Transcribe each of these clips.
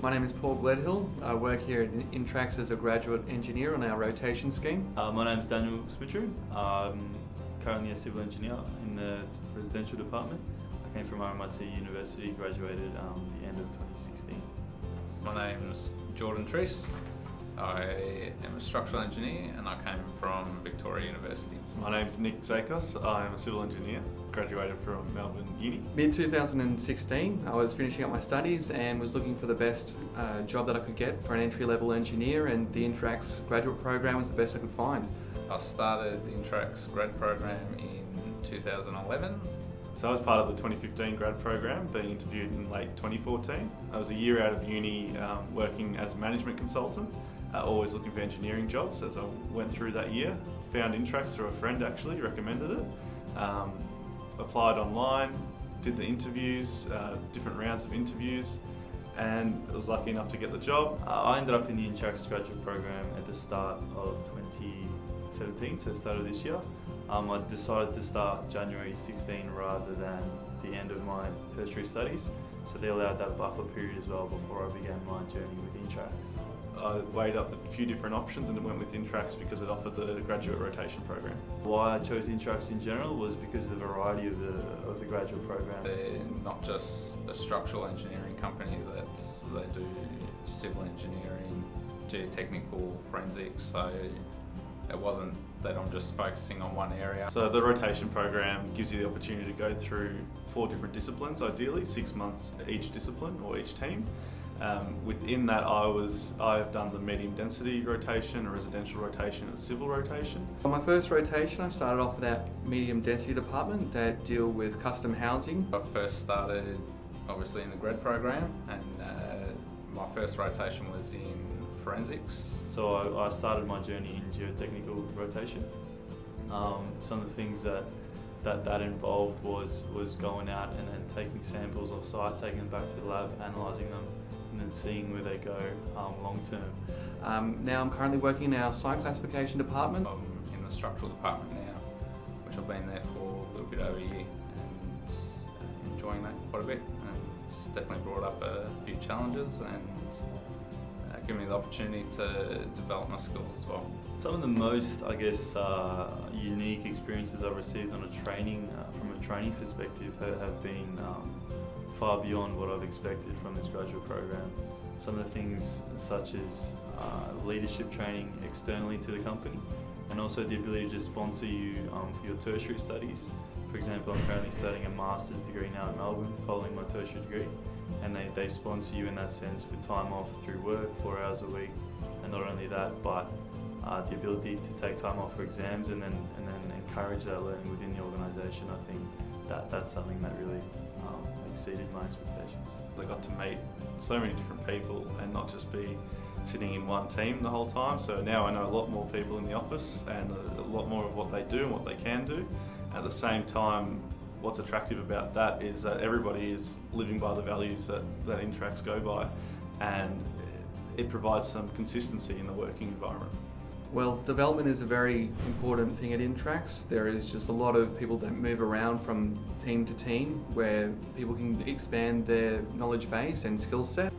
My name is Paul Gledhill. I work here at Intrax as a graduate engineer on our rotation scheme. My name is Daniel Smitru. I'm currently a civil engineer in the residential department. I came from RMIT University, graduated the end of 2016. My name's Jordan Trist. I am a structural engineer and I came from Victoria University. My name's Nick Zakos. I'm a civil engineer, graduated from Melbourne Uni. Mid-2016, I was finishing up my studies and was looking for the best job that I could get for an entry-level engineer, and the Intrax graduate program was the best I could find. I started the Intrax grad program in 2011. So I was part of the 2015 grad program, being interviewed in late 2014. I was a year out of uni working as a management consultant, always looking for engineering jobs. As I went through that year, found Intrax through a friend actually, recommended it. Applied online, did the interviews, different rounds of interviews, and was lucky enough to get the job. I ended up in the Intrax graduate program at the start of 2017, so the start of this year. I decided to start January 16 rather than the end of my tertiary studies, so they allowed that buffer period as well before I began my journey with Intrax. I weighed up a few different options and went with Intrax because it offered the graduate rotation program. Why I chose Intrax in general was because of the variety of the graduate program. They're not just a structural engineering company, they do civil engineering, geotechnical, forensics, so it wasn't that I'm just focusing on one area. So the rotation program gives you the opportunity to go through 4 different disciplines, ideally 6 months each discipline or each team. Within that, I've done the medium density rotation, a residential rotation, and a civil rotation. On my first rotation, I started off with that medium density department that deal with custom housing. I first started obviously in the grad program, and my first rotation was in forensics. So I started my journey in geotechnical rotation. Some of the things that involved was going out and then taking samples off site, taking them back to the lab, analysing them, and then seeing where they go long term. Now I'm currently working in our site classification department. I'm in the structural department now, which I've been there for a little bit over a year, and enjoying that quite a bit. And it's definitely brought up a few challenges and given me the opportunity to develop my skills as well. Some of the most, I guess, unique experiences I've received on from a training perspective have been far beyond what I've expected from this graduate program. Some of the things such as leadership training externally to the company, and also the ability to sponsor you for your tertiary studies. For example, I'm currently studying a master's degree now in Melbourne, following my tertiary degree, and they sponsor you in that sense with time off through work, 4 hours a week, and not only that, but the ability to take time off for exams and then encourage that learning within the organisation. I think that's something that really exceeded my expectations. I got to meet so many different people and not just be sitting in one team the whole time. So now I know a lot more people in the office and a lot more of what they do and what they can do. At the same time, what's attractive about that is that everybody is living by the values that Intrax go by, and it provides some consistency in the working environment. Well, development is a very important thing at Intrax. There is just a lot of people that move around from team to team where people can expand their knowledge base and skill set.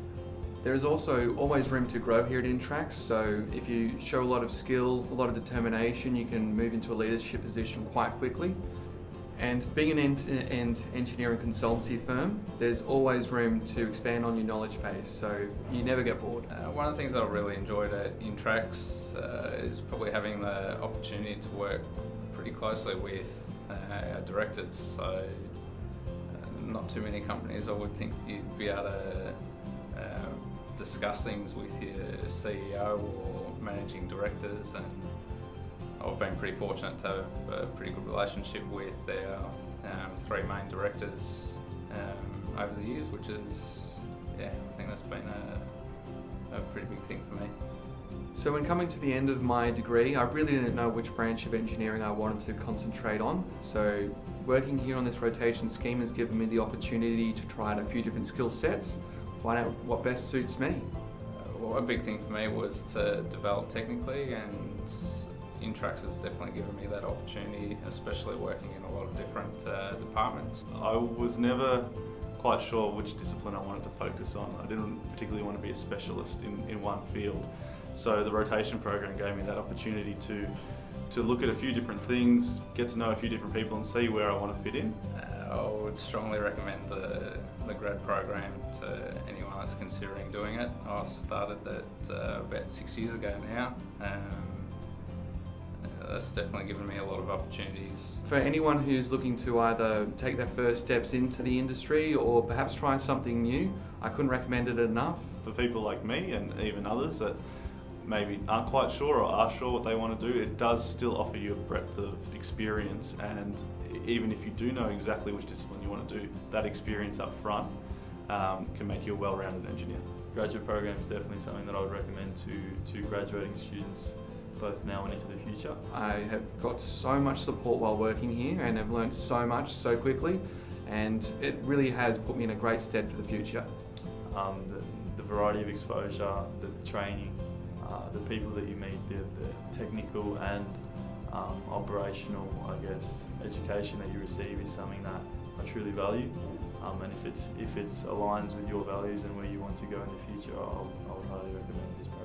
There is also always room to grow here at Intrax, so if you show a lot of skill, a lot of determination, you can move into a leadership position quite quickly. And being an end-to-end engineering consultancy firm, there's always room to expand on your knowledge base, so you never get bored. One of the things I really enjoyed at Intrax is probably having the opportunity to work pretty closely with our directors. So not too many companies I would think you'd be able to discuss things with your CEO or managing directors, and I've been pretty fortunate to have a pretty good relationship with our 3 main directors over the years, which is, I think that's been a pretty big thing for me. So when coming to the end of my degree, I really didn't know which branch of engineering I wanted to concentrate on. So working here on this rotation scheme has given me the opportunity to try out a few different skill sets, find out what best suits me. Well, a big thing for me was to develop technically, and Intrax has definitely given me that opportunity, especially working in a lot of different departments. I was never quite sure which discipline I wanted to focus on. I didn't particularly want to be a specialist in one field. So the rotation program gave me that opportunity to look at a few different things, get to know a few different people and see where I want to fit in. I would strongly recommend the grad program to anyone that's considering doing it. I started that about 6 years ago now. That's definitely given me a lot of opportunities. For anyone who's looking to either take their first steps into the industry or perhaps try something new, I couldn't recommend it enough. For people like me and even others that maybe aren't quite sure or are sure what they want to do, it does still offer you a breadth of experience, and even if you do know exactly which discipline you want to do, that experience up front can make you a well-rounded engineer. Graduate program is definitely something that I would recommend to graduating students, both now and into the future. I have got so much support while working here and have learned so much so quickly, and it really has put me in a great stead for the future. The variety of exposure, the training, the people that you meet, the technical and operational, I guess, education that you receive is something that I truly value. And if it aligns with your values and where you want to go in the future, I would highly recommend this program.